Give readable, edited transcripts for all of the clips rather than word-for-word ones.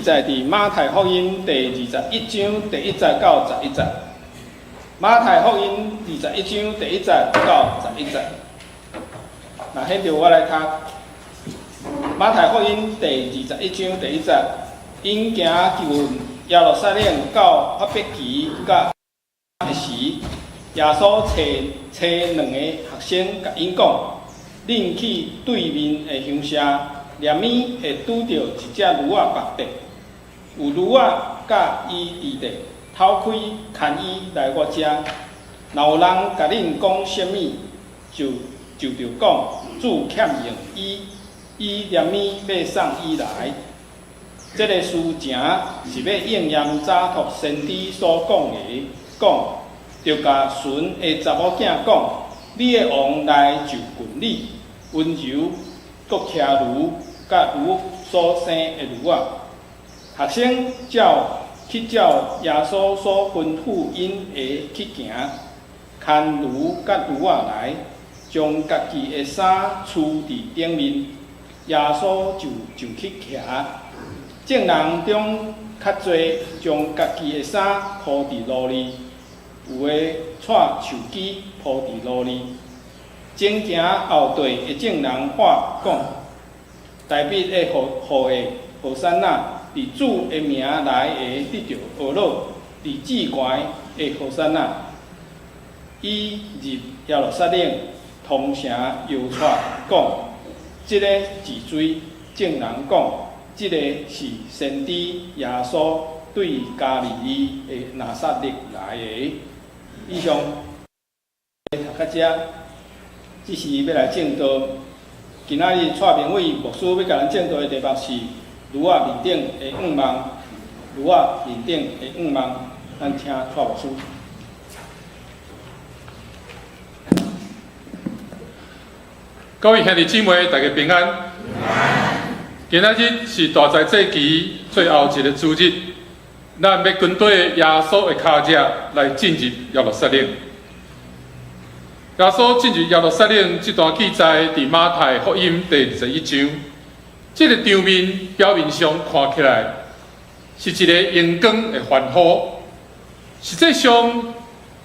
在伫马太福音第21章第1节到11节。马太福音21章第1节到11节。那现着我来读马太福音第21章第1节。因行去问耶路撒冷到伯伯奇甲的时，耶稣找两个学生，甲因讲：恁去对面的乡舍，连面会拄着一只驴仔白地。有驴仔甲伊伫地，偷开牵伊来我遮。若有人甲恁讲什么，就着讲主欠用伊连面要送伊来。这个事情是要应验早托先知所讲的，讲着甲孙的查某囝讲：你的王来就近你，温柔国骑驴，甲驴所生的驴仔。学生去照耶稣所吩咐因的去行，牵驴甲驴仔来，将家己的衫除伫顶面，耶稣就去骑。众人中较侪将家己的衫铺伫路里，有的带手机铺伫路里。前行后队的众人话讲：大笔的号的何山那，伫主的名来的得着贺乐，伫至高的何山那。伊入耶路撒冷，通城摇出讲：这个是水。众人讲：这个是先知耶稣对加利利的拿撒勒来的。以上读到这，只是要来证道。今仔日蔡明伟牧师要甲咱证道的题目是驴仔面顶的5万，驴仔面顶的5万，咱听蔡牧师。各位兄弟姊妹，大家平安。今仔日是大斋节期最后一个主日，咱要跟对耶稣的脚迹来进入耶路撒冷。耶稣进入耶路撒冷这段记载伫马太福音第21章。这个场面表面上看起来是一个阳光的欢呼，实际上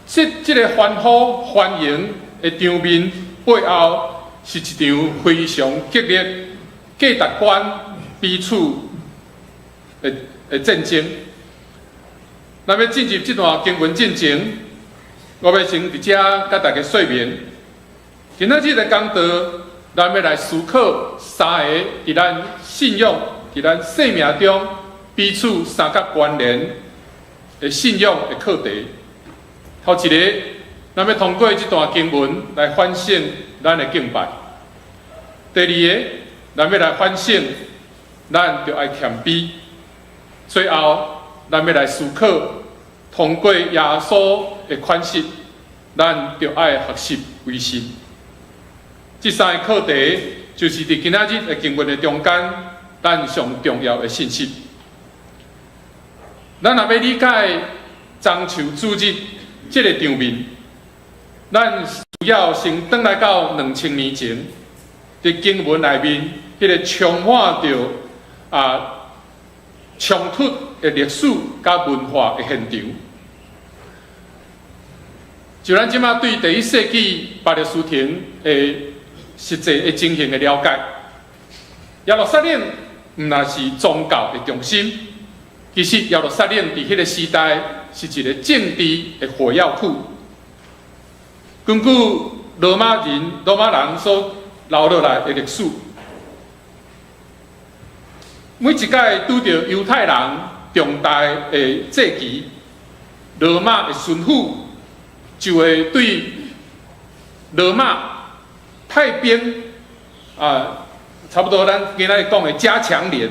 这个欢呼欢迎的场面背后是一场非常激烈、价值观彼此的战争。咱要进入这段经文进前，我要先伫遮甲大家说明，今仔日的讲道，咱要来思考三个伫咱信仰、伫咱生命中彼此三角关联的信仰的课题。头一个，咱要通过这段经文来反省咱的敬拜；第二个，咱要来反省，咱就爱谦卑；最后，咱要来思考，通过耶稣的款式，咱就爱学习为信。这三个课题就是伫今仔日的经文的中间，咱上重要的信息。咱若要理解中秋主日这个场面，咱需要先返来到2000年前，伫经文内面迄个充满着冲突的历史甲文化的现场。就咱即马对第1世纪巴勒斯坦的实际的情形的了解，耶路撒冷毋那是宗教的中心，其实耶路撒冷伫迄个时代是一个政治的火药库。根据罗马人所留落来的历史，每一届拄着犹太人重大的节期，罗马的巡抚就会对罗马派兵差不多咱今仔日讲的加强连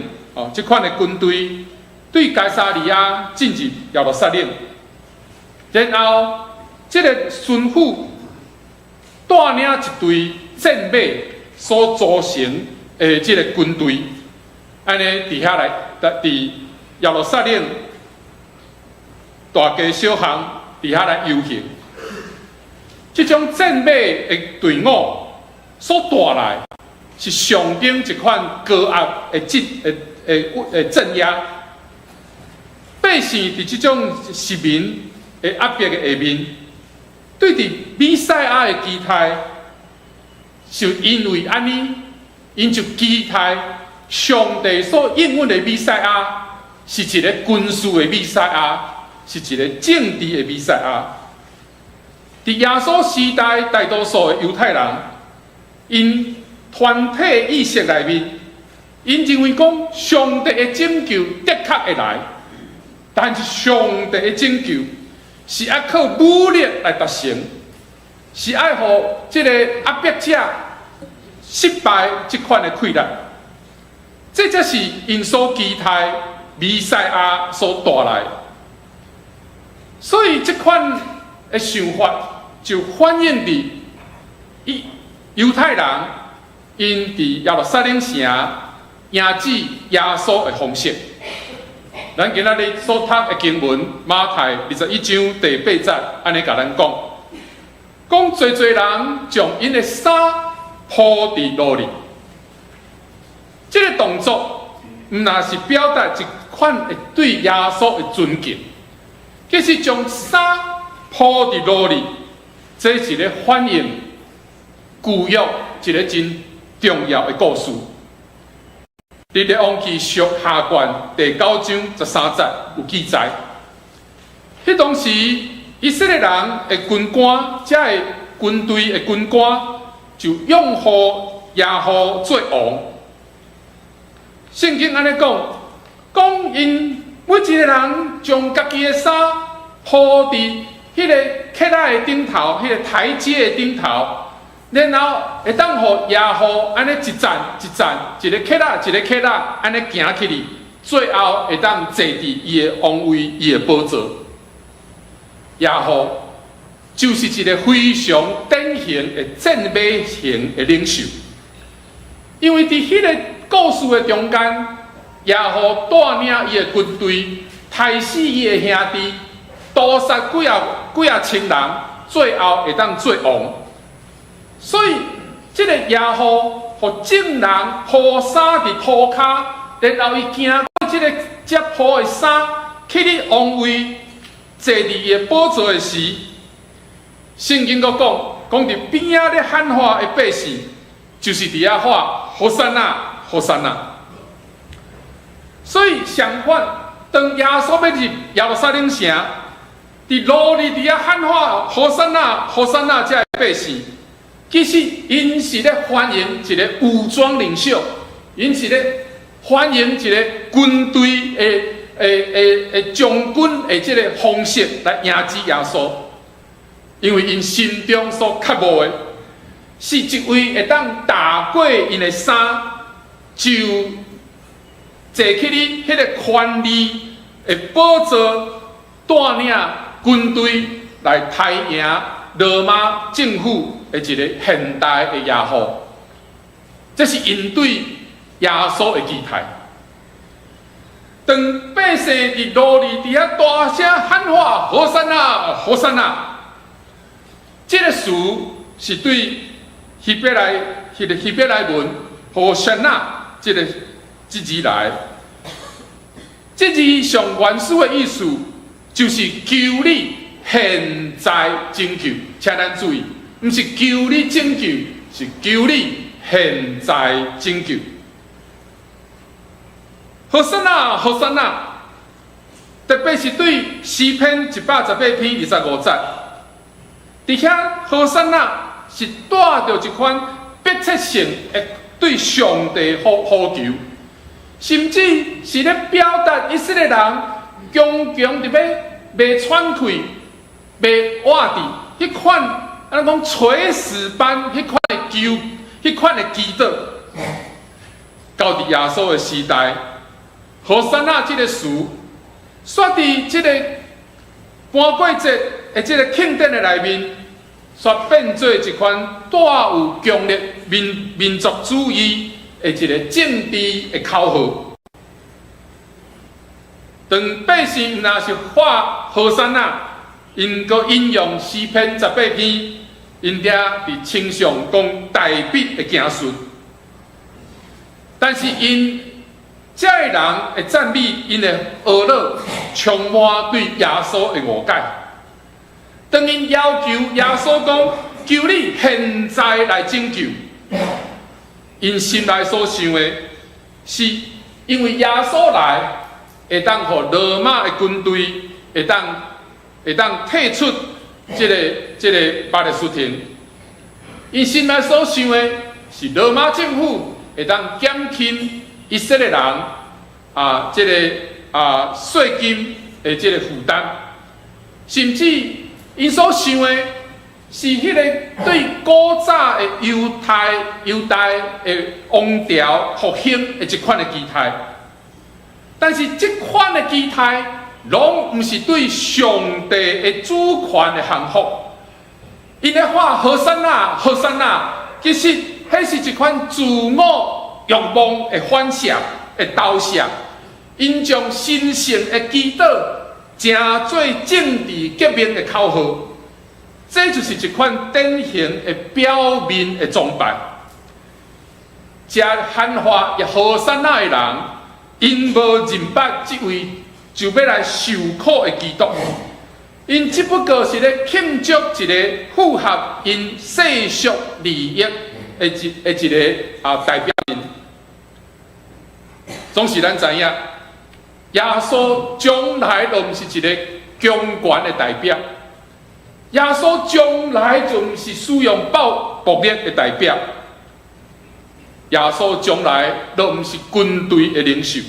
这款的军队对该沙利亚进入耶路撒冷，然后这个巡抚带领一队战马所组成的这个军队，安尼伫遐来，伫耶路撒冷大街小巷伫遐来游行。这种战马的队伍所带来，是象征一款高压的镇压，百姓伫即种实民的压迫的下面，对伫弥赛亚的期待，就因为安尼，因就期待上帝所应允的弥赛亚是一个军事的弥赛亚，是一个政治的弥赛亚。伫耶稣时代，大多数的犹太人，因团体意识内面，因认为讲上帝的拯救的确会来，但是上帝的拯救是要靠武力来达成，是要让这个压迫者失败这款的困难。这才是因所期待弥赛亚所带来。所以这款的想法就反映伫犹太人因伫耶路撒冷城迎接耶稣的方式。咱今仔日所读的经文，马太21章第8节，安尼甲咱讲，讲侪人将因的衫铺伫路里。这个动作，毋那是表达一款会对耶稣的尊敬，其实将衫铺伫路里，这是咧反映旧约一个真重要的故事。伫列王记上下卷第9章13节有记载，迄当时以色列人的军官，遮的军队的军官就拥护耶和做王。圣经安尼讲，讲因每一个人将家己的衫铺伫迄个客仔的顶头，迄个台阶的顶头。然后会当互耶和安尼一站一站，一个客仔一个客仔安尼行起哩，最后会当坐伫伊的王位、伊的宝座。耶和就是一个非常典型的战马型的领袖，因为伫迄个故事的中间，耶和带领伊的军队，杀死伊的兄弟，屠杀几啊千人，最后会当做王。所以，这个耶和互众人铺衫伫涂骹，然后伊行过这个接铺的衫，去你王位坐伫伊的宝座的时，圣经佫讲伫边仔咧喊话的百姓，就是伫遐喊何塞纳，何塞纳。所以相反，当耶稣要入耶路撒冷城，伫路里伫遐喊话何塞纳，何塞纳这百姓。其实，因是咧欢迎一个武装领袖，因是咧欢迎一个军队的将军的这个方式来迎接耶稣，因为因心中所渴慕的，是一位会当打过因的衫，就坐起哩迄个权力的宝座，带领军队来抬赢罗马政府。的一个现代的耶和，这是因对耶稣的期待。当百姓伫路里底下大声喊话：“何塞纳，何塞纳！”这个词是对希伯来文“何塞纳”这字来。这字上原始的意思就是求你现在拯救，请咱注意。不是求你拯救，是求你现在拯救。何塞纳，何塞纳，特别是对诗篇118篇25节，伫遐何塞纳是带着一款迫切性的对上帝呼求，甚至是咧表达以色列人强强伫要未喘气、未活伫迄款。咱讲垂死般迄款的求，迄款的祈祷，到伫耶稣的时代，何塞纳这个词，煞伫这个搬过节的这个庆典的内面，煞变做一款带有强烈民族主义的一个政治的口号。当百姓若是喊何塞纳，因个引用诗篇18篇。因遐伫称颂讲大笔的行顺，但是因这个人的赞美，因的恶乐，充满对耶稣的误解。当因要求耶稣讲，求你现在来拯救，因心内所想的，是因为耶稣来，会当互罗马的军队会当退出这个巴勒斯坦。因心内所想的是罗马政府会当减轻以色列人税金的这个负担，甚至因所想的是迄个对古早的犹太的王朝复兴的一款的期待，但是这款的期待，拢毋是对上帝的主权的降服。因咧喊何塞纳，何塞纳，其实迄是一款自我欲望的反射、的投射。因将神圣的祈祷，成做政治革命的口号。这就是一款典型的表面的装扮。这喊话也何塞纳的人，因无认捌这位就要来受苦的基督。因只不过是咧庆祝一个符合因世俗利益的一个代表人。总是咱知影，耶稣将来都毋是一个强权的代表，耶稣将来就毋是使用暴力的代表，耶稣将来都毋是军队的领袖。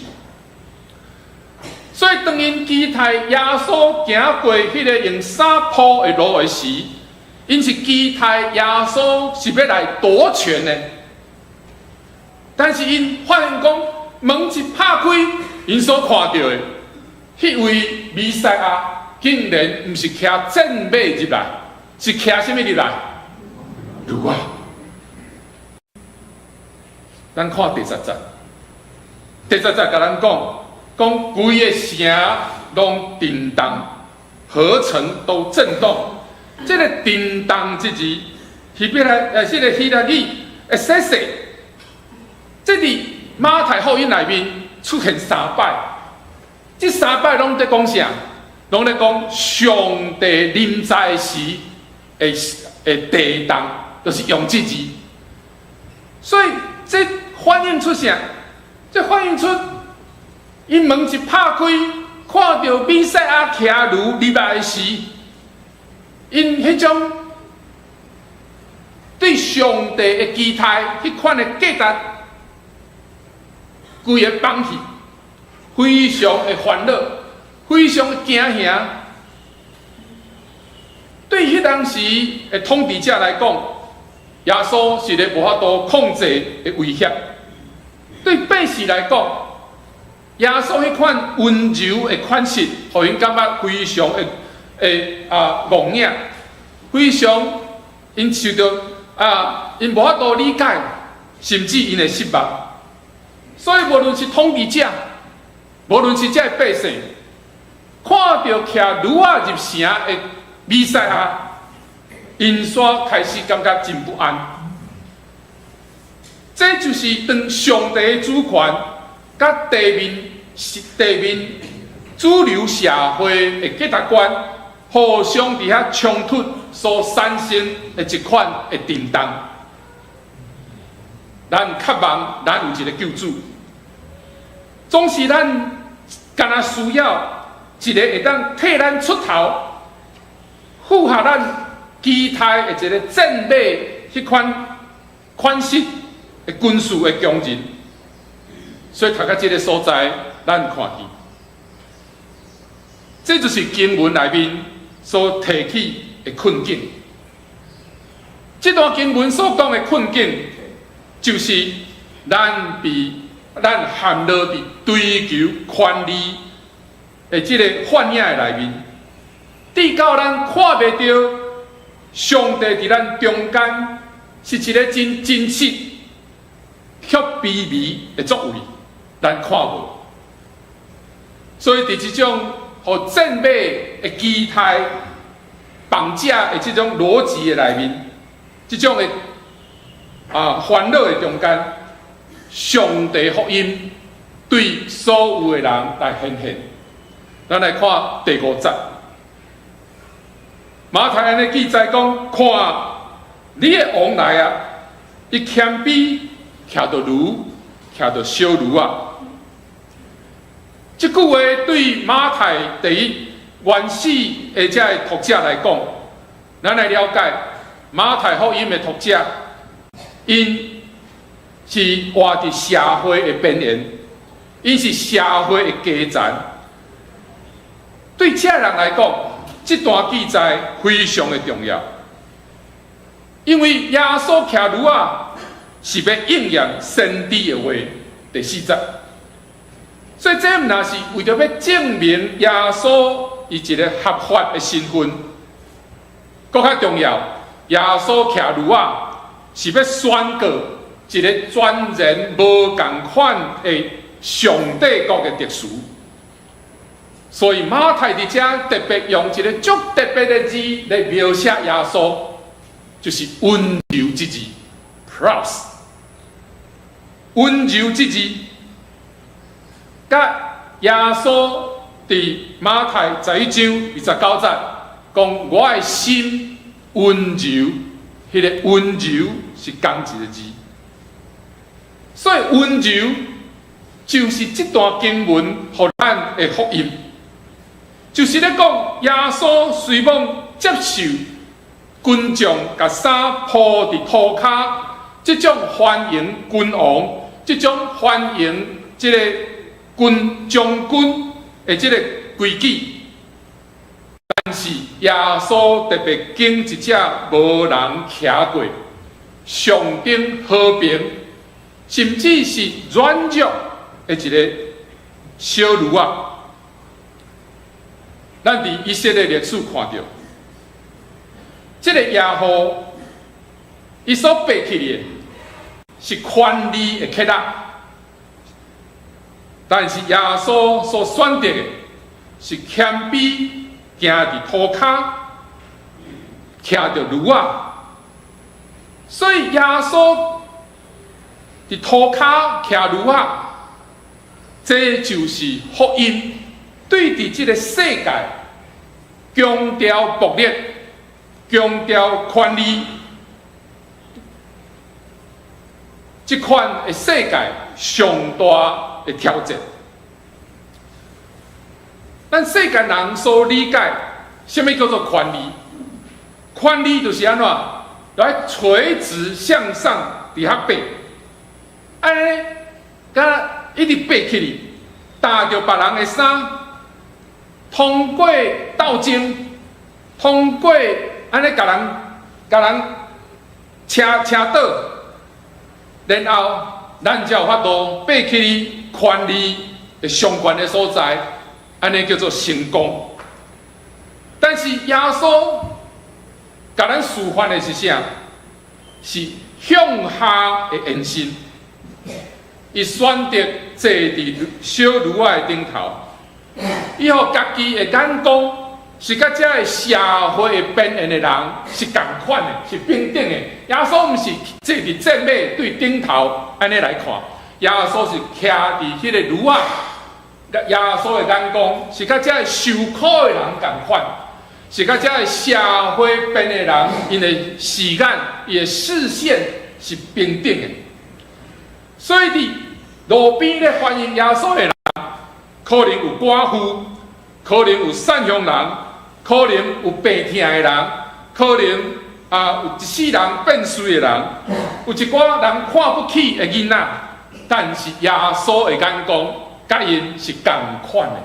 所以，当因期待耶稣行过迄个用沙铺的路的时，因是期待耶稣是要来夺权的。但是因发现讲，门一拍开，因所看到的迄位弥赛亚，竟然毋是骑战马入来，是骑什么入来？驴啊！咱看第10节，第10节甲咱讲规个城拢震动，河城都震动。这个震动之字，希伯来这个希腊语的说说，这里马太福音内面出现3摆，这3摆拢在讲啥？拢在讲上帝临在时的地动，就是用这字。所以这反映出啥？这反映出因门一拍开，看到弥赛亚骑驴入来时，因迄种对上帝的期待，迄款的价值，规个放弃，非常的烦恼，非常的惊吓。对迄当时的统治者来讲，耶稣是咧无法度控制的威胁；对百姓来讲，耶稣迄款温柔的款式，互因感觉非常的戆硬，非常因受到因无法度理解，甚至因会失望。所以无论是统治者，无论是这百姓，看到骑驴仔入城的弥赛亚，因煞开始感觉真不安。这就是当上帝的主权甲地面主流社会的价值观互相伫遐冲突所产生的一款的震动。咱渴望咱有一个救主，总是咱敢若需要一个会当替咱出头，符合咱期待的一个战马迄款式的军事的强人。所以读到这个所在，咱看见，这就是经文内面所提起的困境。这段经文所讲的困境，就是咱陷落伫追求权利的这个幻影的内面，直到咱看袂到上帝伫咱中间是一个真真实却卑微的作为。咱看无，所以伫这种互战马的期待绑架的这种逻辑的内面，这种的烦恼的中间，上帝福音对所有的人来显现。咱来看第5节。马太安尼记载讲，看你的王来啊，伊谦卑，徛着驴，徛着小驴啊。这句话对马太第一原始的这个读者来讲，咱来了解马太福音的读者，因是活伫社会的边缘，因是社会的基层。对这人来讲，这段记载非常的重要，因为耶稣骑驴啊，是要应验先知的话。第4节，所以这毋但是为着要证明耶稣伊一个合法的身份，更较重要，耶稣骑驴啊，是要宣告一个全然无共款的上帝国的特殊。所以马太伫遮特别用一个足特别的字来描写耶稣，就是温柔之字 ，pros。温柔之字，甲耶稣伫马太11章29节讲我的心温柔，迄个温柔是同一个字。所以温柔就是这段经文互咱的福音。就是咧讲，耶稣随往接受群众甲衫铺伫涂骹，这种欢迎君王，这种欢迎这个军将军的这个规矩，但是耶稣特别经一只无人骑过、上顶和平，甚至是软弱的一个小驴啊。咱伫以色列历史看到，这个耶和伊所背起的是权力的克拉，但是耶稣所选择的是谦卑，行伫涂骹，骑着驴啊。所以耶稣伫涂骹骑驴啊，这就是福音。对伫这个世界强调暴力、强调权力，这款的世界上大的挑战。咱世间人所理解，什么叫做权力？权力就是安怎来垂直向上伫遐爬，安尼，甲一直爬起哩，搭着别人的衫。通过斗争，通过安尼甲人车倒，然后咱才有法度爬起权力的上悬的所在，安尼叫做成功。但是耶稣甲咱示范的是啥？是向下的延伸。伊选择坐伫小驴仔的顶头。伊互家己的眼光是甲遮个社会的边缘的人是同款的，是平等的。耶稣毋是坐伫正尾对顶头安尼来看，耶稣是徛伫迄个驴仔。耶稣的眼光是甲遮个受苦的人同款，是甲遮个社会边的人，因的视眼、伊的视线是平等的。所以伫路边咧欢迎耶稣的人。可能有寡妇，可能有善良人，可能有病痛的人，可能有一世人变衰的人，有一寡人看不起的囡仔，但是耶稣的眼光甲因是同款的。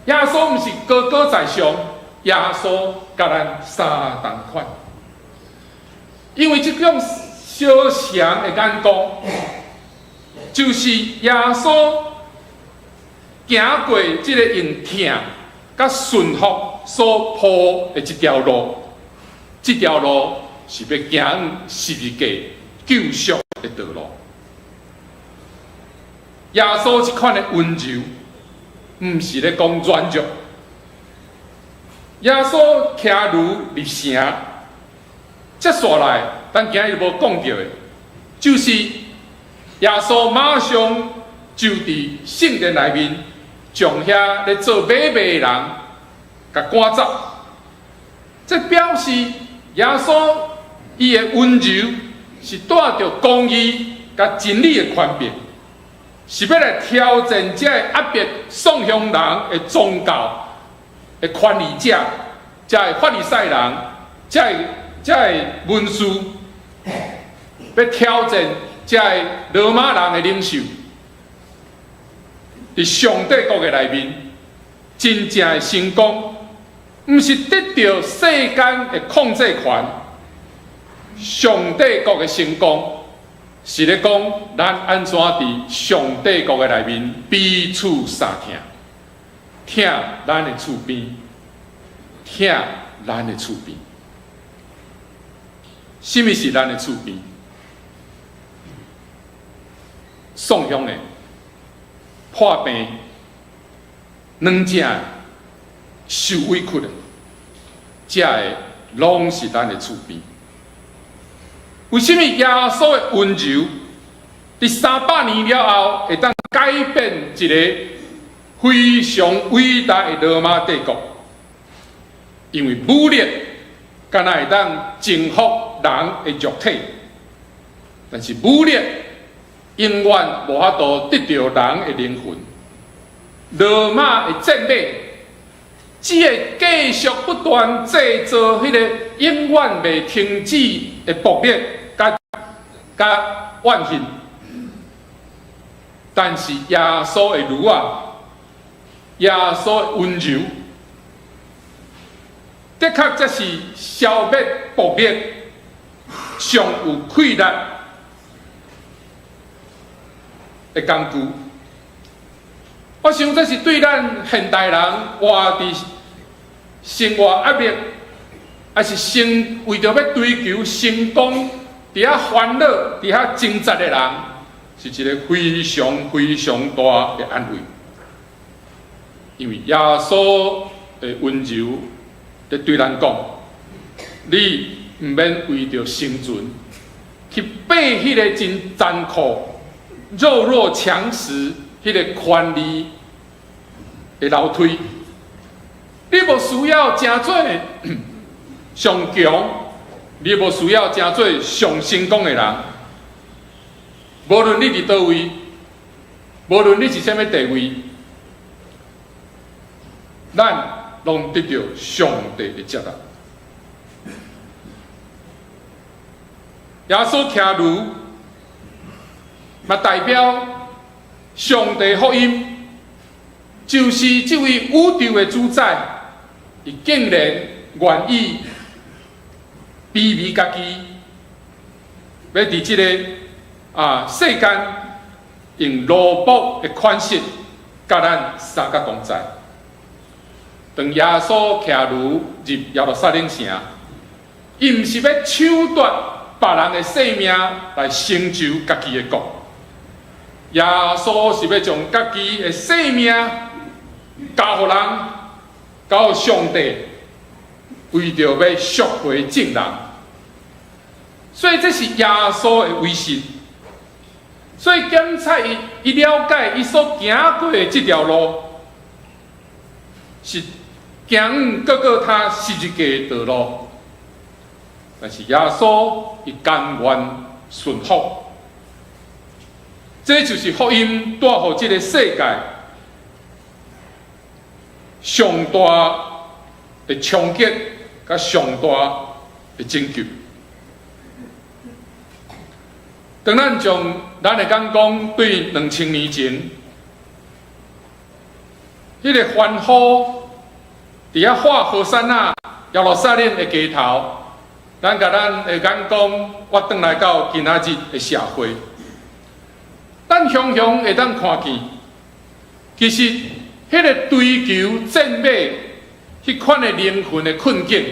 耶稣毋是高高在上，耶稣甲咱相同款，因为这种小强的眼光。就是耶稣行过这个用疼甲顺服所铺的一条路，这条路是要行十字架救赎的道路。耶稣这款的温柔，毋是咧讲软弱。耶稣骑驴入城，接下来咱今日无讲到的，就是耶稣马上就伫圣殿内面将遐咧做买卖的人甲赶走。这表示耶稣伊的温柔是带着公义甲真理的权柄，是要来挑战这压迫送向人的宗教的权利者，这法利赛人，这文士，要挑战这罗马人的领袖。伫上帝国的内面，真正的成功，毋是得到世间的控制权。上帝国的成功，是咧讲咱安怎伫上帝国的内面彼此相疼，疼咱的厝边，疼咱的厝边。什么是咱的厝边？送向的。破病、软正、受委屈的，这个拢是咱的厝边。为什么耶稣的温柔，伫300年了后，会当改变一个非常伟大的罗马帝国？因为武力敢若会当征服人的肉体，但是武力永远无法度得到人的灵魂。罗马的战马只会继续不断制造迄个永远未停止的暴力甲怨恨，但是耶稣的儒啊，耶稣的温柔，的确才是消灭暴力上有气力的工具。我想这是对咱现代人活伫生活压力，还是为着要追求成功，伫遐烦恼、伫遐挣扎的人，是一个非常非常大的安慰。因为耶稣的温柔，在对咱讲，你毋免为着生存，去爬迄个真残酷、弱肉强食迄个权利的楼梯。你无需要真做上强，你无需要真做上成功的人。无论你伫倒位，无论你是啥物地位，咱拢得到上帝的接纳。耶稣徛如，嘛代表上帝福音，就是这位宇宙的主宰，伊竟然愿意卑微家己，要伫这个世间用罗卜的款式，甲咱三角同在。当耶稣徛如入耶路撒冷城，伊毋是要抢夺别人的性命来成就家己的国。耶稣是要将家己的性命交予人，交予上帝，为着要赎回正人。所以这是耶稣的威信。所以检察伊了解伊所行过的这条路，是行各他十字架的道路。但是耶稣伊甘愿顺服，这就是福音带予这个世界上大的冲击，甲上大的拯救。当咱将咱会讲对2000年前，迄个欢呼伫遐画何山那耶路撒冷的街头。咱会讲，我转来到今仔日的社会，咱常常会当看见，其实迄个追求赞美、迄款的灵魂的困境，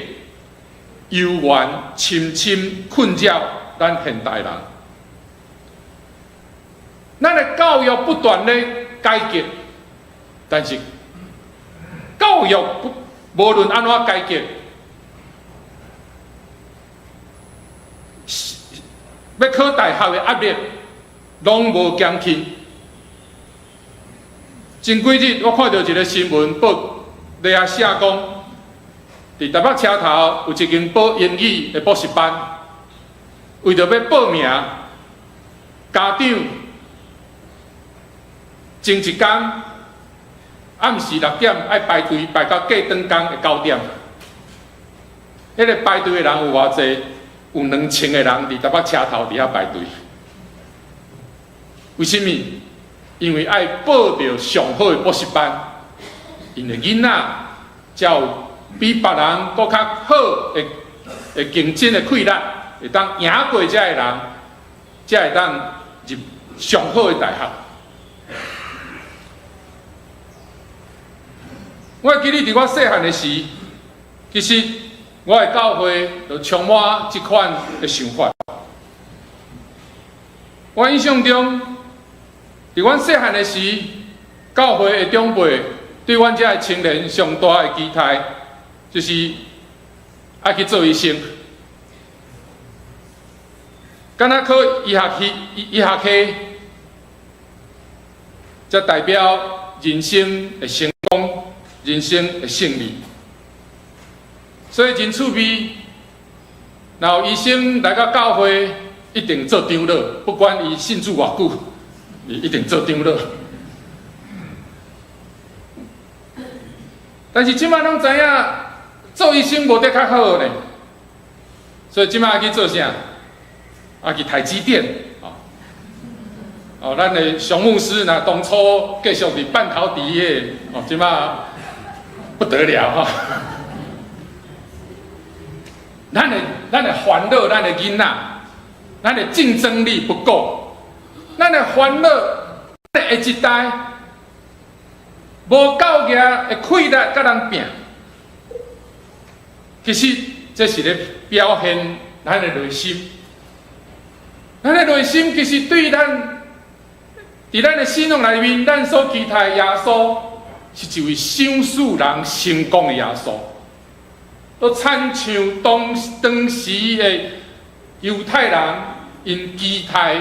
悠远深深困扰咱现代人。咱的教育不断咧改革，但是教育无论安怎改革，要考大学的压力，拢无减轻。前几日我看到一个新闻报，咧遐写讲，伫台北车头有一间报英语的补习班，为着要报名，家长前一天暗时6点爱排队排到过顿工的9点。迄个排队的人有偌济？有2000个人伫台北车头伫遐排队。为什么？因为爱报着上好的补习班，因为囡仔才有比别人搁较好的竞争的气力，会当赢过遮个人，才会当入上好的大学。我记得伫我细汉的时，其实我的教会就充满这款的想法。我印象中，伫阮细汉的时，教会的长辈对阮遮的青年上大的期待，就是爱去做医生。敢若考医学科，才代表人生的成功，人生的胜利。所以真趣味，然后医生来到教会，一定做长老，不管伊信主偌久，伊一定做长老。但是即摆拢知影，做医生无得较好呢，所以即摆去做啥？去台积电哦，咱的熊牧师若当初继续伫半导体的，即摆不得了哈。咱的烦恼，咱的囡仔，咱的竞争力不够，咱的烦恼，咱的下一代无够硬的气力甲人拼。其实这是咧表现咱的内心，咱的内心其实对咱伫咱的信仰内面，咱所期待的耶稣是一位赏赐人成功的耶稣。都亲像当时的犹太人因期待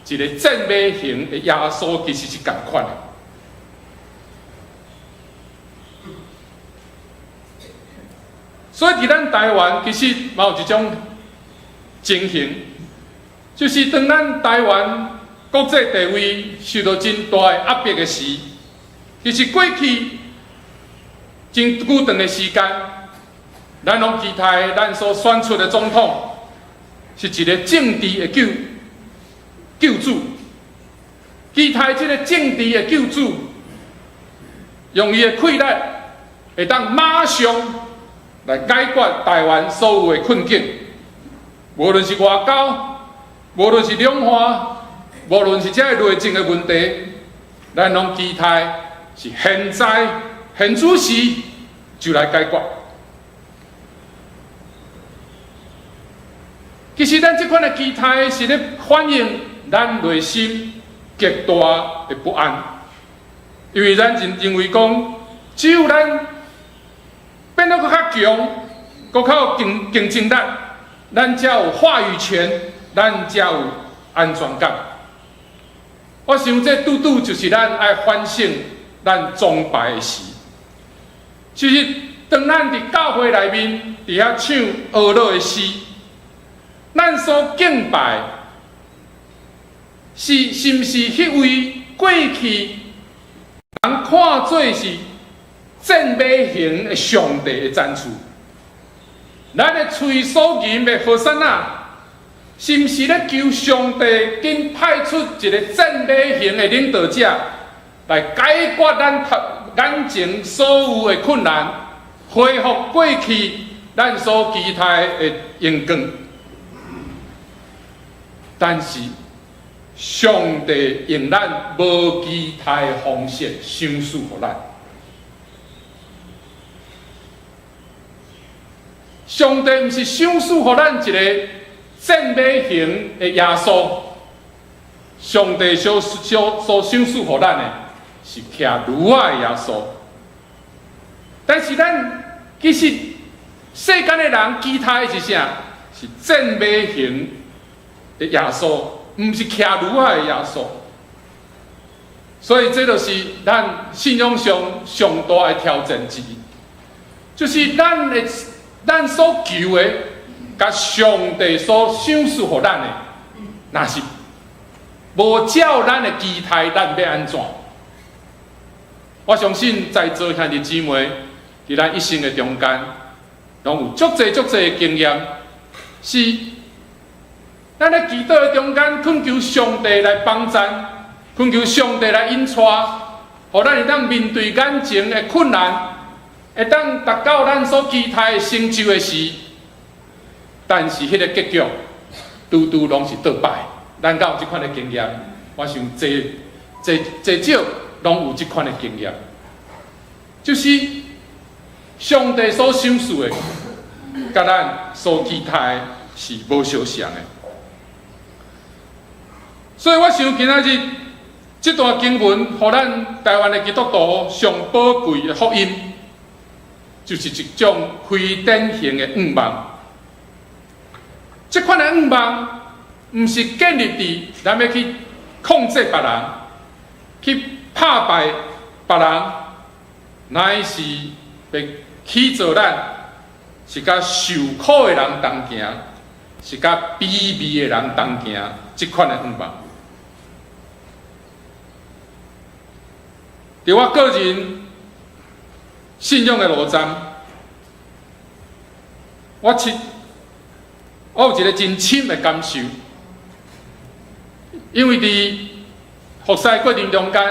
一个正美型的耶稣，其实是同款的。所以伫咱台湾，其实嘛有一种情形，就是当咱台湾国际地位受到真大的压迫的时，其实过去真久长的时间。咱拢期待咱所选出的总统是一个政治的救主，期待这个政治的救主用伊的气力，会当马上来解决台湾所有的困境。无论是外交，无论是两岸，无论是这个内政的问题，咱拢期待是现在现此时就来解决。其实，咱这款的期待是咧反映咱内心极大的不安，因为咱认为讲，只有咱变得搁较强，搁较有竞争力，咱才有话语权，咱才有安全感。我想这拄就是咱爱反省咱崇拜的事。其实，当咱伫教会内面伫遐唱俄罗的诗。咱所敬拜，是毋是迄位过去人看做是正美型的上帝的赞助？咱的嘴所吟的和散那，是毋是咧求上帝紧派出一个正美型的领导者，来解决咱眼前所有的困难，恢复过去咱所期待的荣光？但是，上帝用咱无期待的方式赏赐予咱。上帝毋是赏赐予咱一个正美型的耶稣，上帝所赏赐予咱的是骑驴仔的耶稣。但是咱其实世间的人期待的是啥？是正美型的耶稣，毋是骑驴仔的耶稣。所以这就是咱信仰上上大的挑战之一，就是咱所求的，甲上帝所赏赐予咱的，若是无照咱的期待，咱要安怎？我相信在座兄弟姊妹，伫咱一生的中间，拢有足侪的经验，是咱咧祈祷的中间，恳求上帝来帮咱，恳求上帝来引带，互咱会当面对眼前的困难，会当达到咱所期待成就的事。但是迄个结局，拄拄拢是倒败。咱敢有即款的经验？我想侪少拢有即款的经验，就是上帝所赏赐的，甲咱所期待是无相像的。所以我想今仔日这段经文，互咱台湾的基督徒上宝贵的福音，就是一种非典型的愿望。这款的愿望，毋是建立伫咱要去控制别人，去打败别人，乃是要起造咱是甲受苦的人同行，是甲卑微的人同行，这款的愿望。伫我个人信仰的路站，我有一个真深的感受，因为伫服侍过程中间，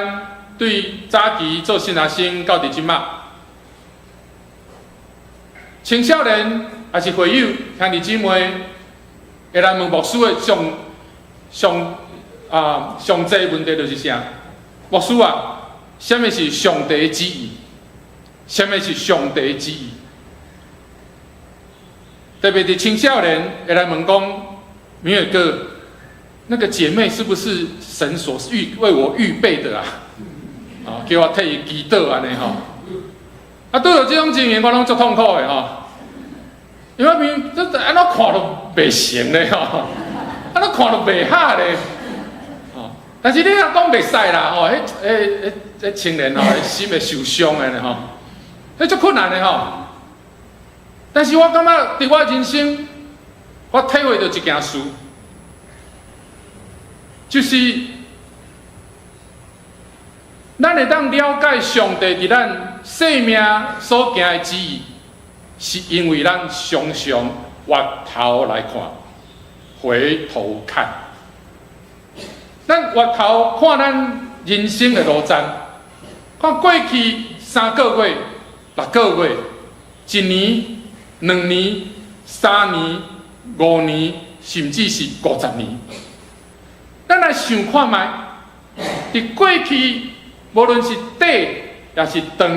对早期做新学生到伫即马，青少年也是会友兄弟姊妹，会来问牧师的上济问题就是啥？牧师啊，什么是上帝的旨意？什么是上帝的旨意？特别是青少年会来问讲，米尔哥，那个姐妹是不是神所为我预备的啊？叫我替伊祈祷安尼吼。对有这种经验，我拢足痛苦的吼。因为这安怎看都袂成咧吼，安怎看都袂合咧。但是你若讲袂使啦吼，迄青年吼，心会受伤的咧吼，迄足困难的吼。但是我感觉伫我人生，我体会到一件事，就是咱会当了解上帝伫咱生命所行的旨意，是因为咱常常回头来看，回头看。咱回头看咱人生的路站，看过去3个月、6个月、1年、2年、3年、5年，甚至是50年。咱来想看觅，伫过去无论是短也是长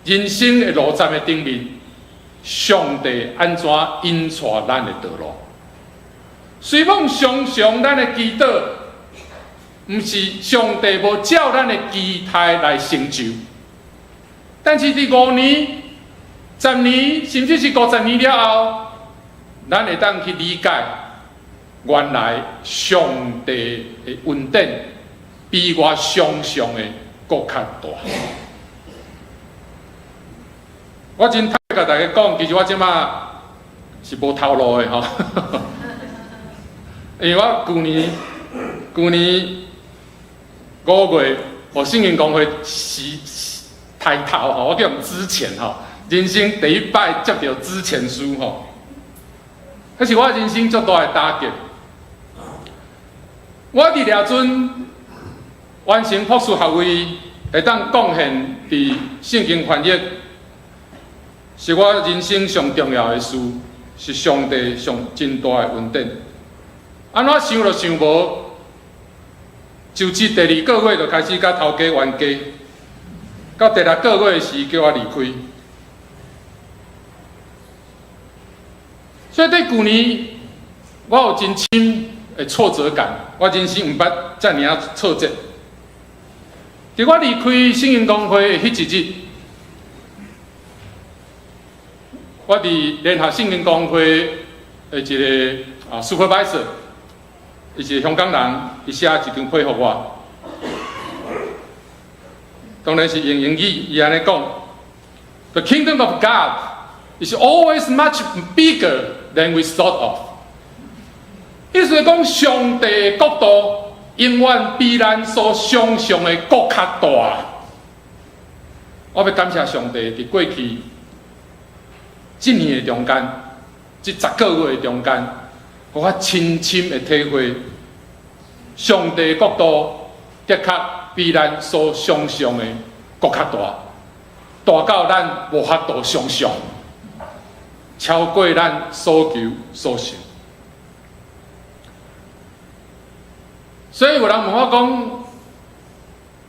人生的路站的顶面，上帝安怎引带咱的道路？虽讲常常咱的祈祷，毋是上帝无照咱的期待来成就，但是伫5年、10年，甚至是50年了后，咱会当去理解，原来上帝的恩典比我想象的更较大。我真坦白甲大家讲，其实我即马是无头路的吼，因为我去年5月，圣经公会抬头吼，我叫人之前吼，人生第一摆接到之前书吼，迄是我人生最大的打击。我伫掠阵完成博士学位，会当贡献伫圣经翻译，是我人生上重要的事，是上帝上真大的恩典。安怎想都想无，就职第2个月就开始甲头家冤家，到第6个月时叫我离开。所以对去年，我有真深的挫折感，我人生毋捌遮尔啊挫折。伫我离开圣经公会的迄一日，我伫联合圣经公会的一个supervisor， 伊是香港人，伊写一张批互我。当然是用英语，伊安尼讲 ：The kingdom of God is always much bigger than we thought of。意思是讲，上帝的国度永远比咱所想象的更较大。我要感谢上帝，伫过去1年的中间，这10个月的中间，互我深深的体会，上帝的国度的确比咱所想象的更较大，大到咱无法度想象，超过咱所求所想。所以有人问我讲：“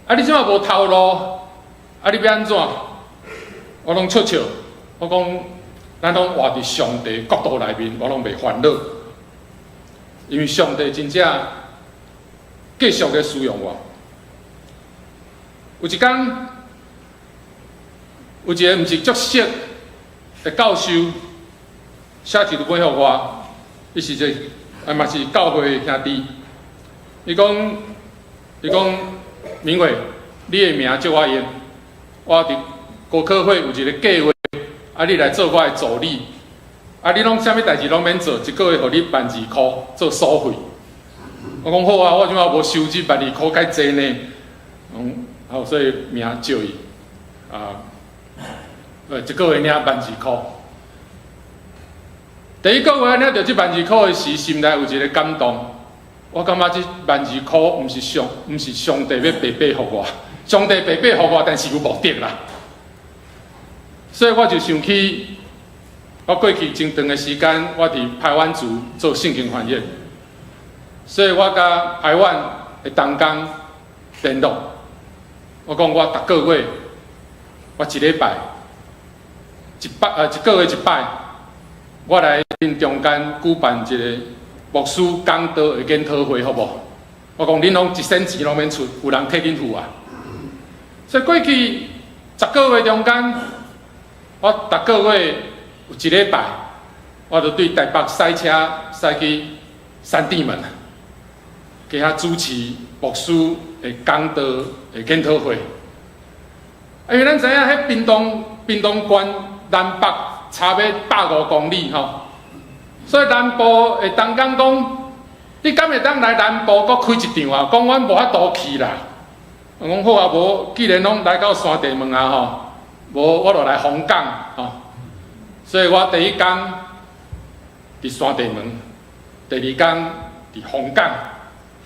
啊，你怎么无头路？啊，你要安怎？”我拢笑笑，我讲：“咱拢活伫上帝国度内面，我拢袂烦恼，因为上帝真正继续咧使用我。”有一天，有一个毋是足熟的教授写一本互我，伊是一嘛是教会兄弟。伊讲，明伟，你的名叫我用，我伫高考会有一个计划，啊，你来做我的助理，啊，你拢啥物代志拢免做，一个月互你12,000做所费。我讲好啊，我即马无收入12,000介济呢，好，所以名叫伊，一个月领12,000。第一个月领到这12,000的时，心内有一个感动。我感觉这12,000毋是上帝要白白互我，上帝白白互我，但是有目的啦。所以我就想起，我过去真长的时间，我伫台湾族做圣经翻译，所以我甲台湾的同工联络。我讲我逐个月，我一礼拜一个月一摆，我来因中间举办一个牧师讲道的研讨会，好无？我讲恁拢1仙钱拢免出，有人替恁付啊。所以过去10个月中间，我逐个月有一礼拜，我就对台北塞车塞去三地门，给遐主持牧师的讲道的研讨会。因为咱知影，迄屏东县南北差要150公里吼。所以南部的同工讲，你敢会当来南部搁开一场啊？讲阮无法度去啦。我讲好啊，无既然拢来到山地门啊吼，无我就来红港吼。所以我第一天伫山地门，第二天伫红港，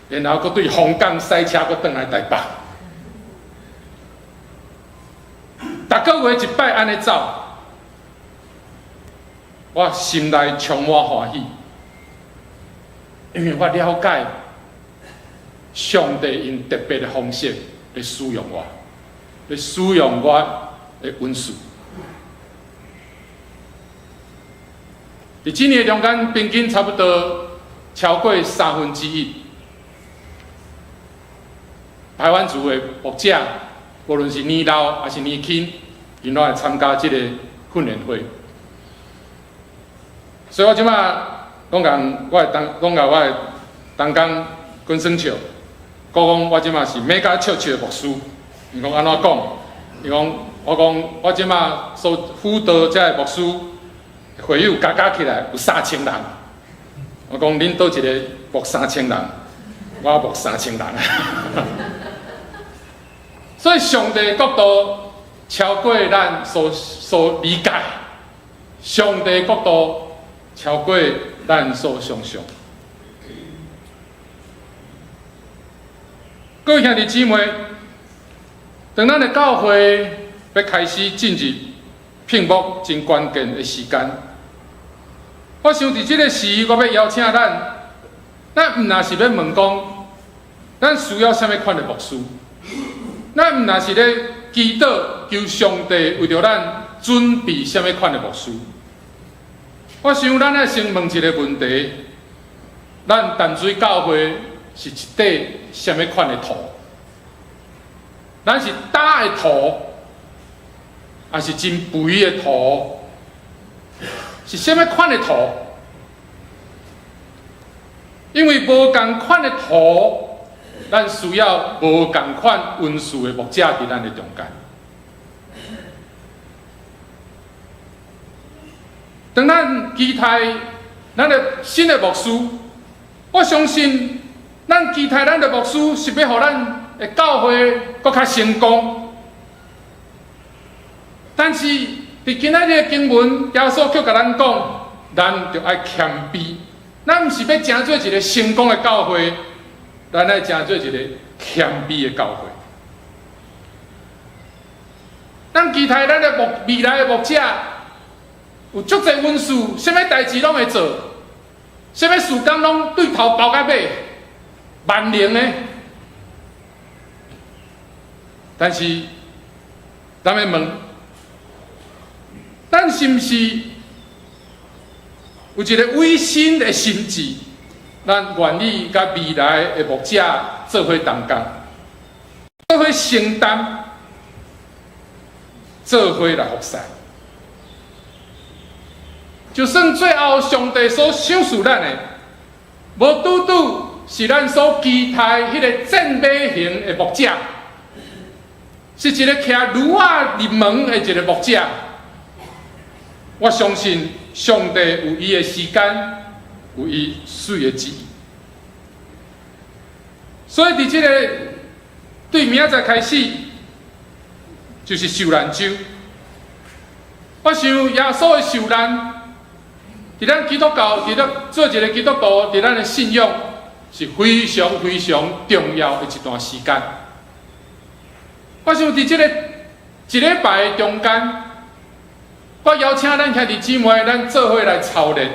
然后搁对红港塞车，搁转来台北。逐个月一摆安尼走。我心内充满欢喜，因为我了解上帝用特别的方式来使用我，来使用我的恩赐。伫今年中间，平均差不多超过1/3，台湾族的牧者，无论是年老还是年轻，因拢来参加这个训练会。所以我即马讲甲我的同工滚生笑，讲我即马是美甲笑笑的牧师。伊讲安怎讲？伊讲我即马所辅导这个牧师会友加起来有3000人。我讲恁倒一个牧3000人，我牧3000人。所以上帝国度超过咱所理解，上帝国度超过咱所想象。各位兄弟姊妹，当咱的教会要开始进入屏幕真关键的时间，我想伫这个时，我要邀请咱毋若是要问讲，咱需要什么款的牧师？咱毋若是咧祈祷求上帝为着咱准备什么款的牧师？我想咱要先问一个问题：咱淡水教会是一块什么款的土？咱是大的土，还是真肥的土？是什么款的土？因为无同款的土，咱需要无共款温顺的牧者伫咱的中间。当咱期待咱的新的牧师，我相信咱期待咱的牧师是要互咱的教会更较成功。但是伫今仔日的经文，耶稣却甲咱讲，咱就爱谦卑。咱毋是要成做一个成功的教会，咱爱成做一个谦卑的教会。咱期待咱的未来的牧者有足侪温事，啥物代志拢会做，啥物事工拢对头包到尾，万能的。但是，咱要问，咱是毋是有一个违心的心志？咱愿意甲未来的牧者做伙同工，做伙承担，做伙来服侍。就算最后上帝所赏赐咱的，无拄拄是咱所期待迄个正马型的牧者，是一个徛驴仔入门的一个牧者。我相信上帝有伊的时间，有伊水的旨意。所以伫这个对明仔载开始，就是受难周。我想耶稣的受难。伫咱基督教，伫咱做一个基督徒，伫咱的信仰是非常非常重要的一段时间。我想伫这个一礼拜的中间，我邀请咱兄弟姊妹，咱做伙来操练，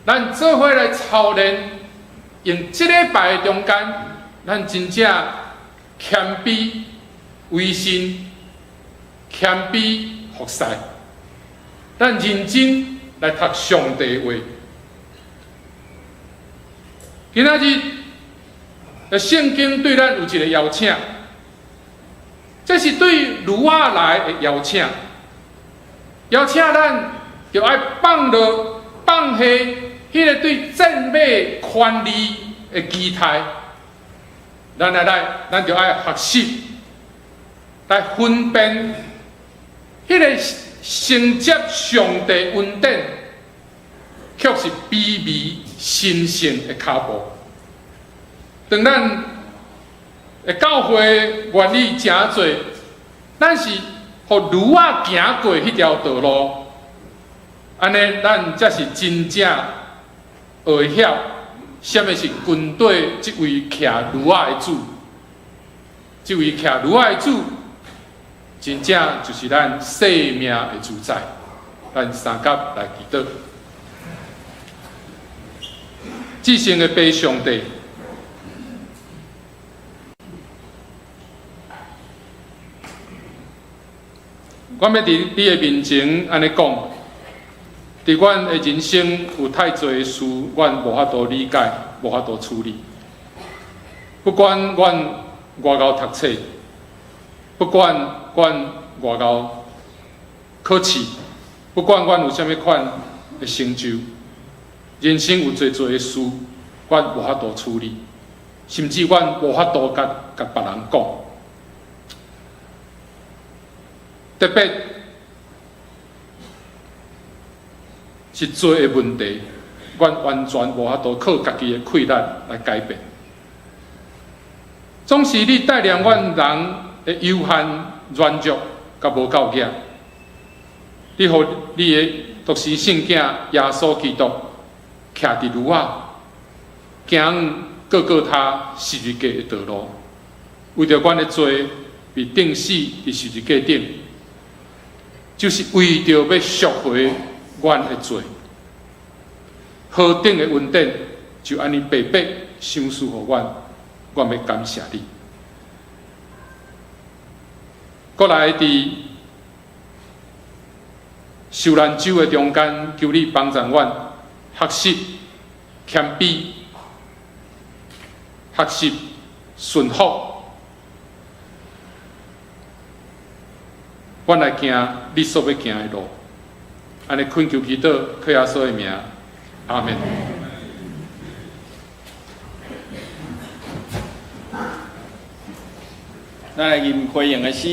咱做伙来操练，用一礼拜的中间，咱真正谦卑、委身、谦卑服侍，咱认真。来读上帝的话。今仔日的圣经对咱有一个邀请，这是对儒仔来的邀请。邀请咱就要放下迄个对正马权利的期待，咱就要学习来分辨迄个。承接上帝恩典，却是卑微神圣的脚步。当咱的教会愿意诚侪，咱是互驴仔行过迄条道路，安尼咱才是真正会晓什么是军队这位徛驴仔的主，这位徛驴仔的主。真正就是咱生命的主宰，咱三甲来祈祷。至圣的父上帝，我要伫你的面前安尼讲，伫阮的人生有太多的事，阮无法度理解，无法度处理。不管阮外高读册，不管阮外高考试，不管阮有啥物款的成就，人生有侪侪的事，阮无法度处理，甚至阮无法度甲别人讲。特别是做的问题，阮完全无法度靠家己的气力来改变。总是你带领阮人的有限。软弱甲无够格，你互你的独生圣囝耶稣基督徛伫路仔，行各他十字架的道路，为着阮的罪被钉死伫十字架顶，就是为着要赎回阮的罪。何等的恩典，就安尼白白赏赐互阮，阮要感谢你。过来伫受难周的中间，求你帮助阮学习谦卑，学习顺服。阮来行你所要行的路，安尼恳求祈祷，靠耶稣的名，阿门。咱来吟开营的诗。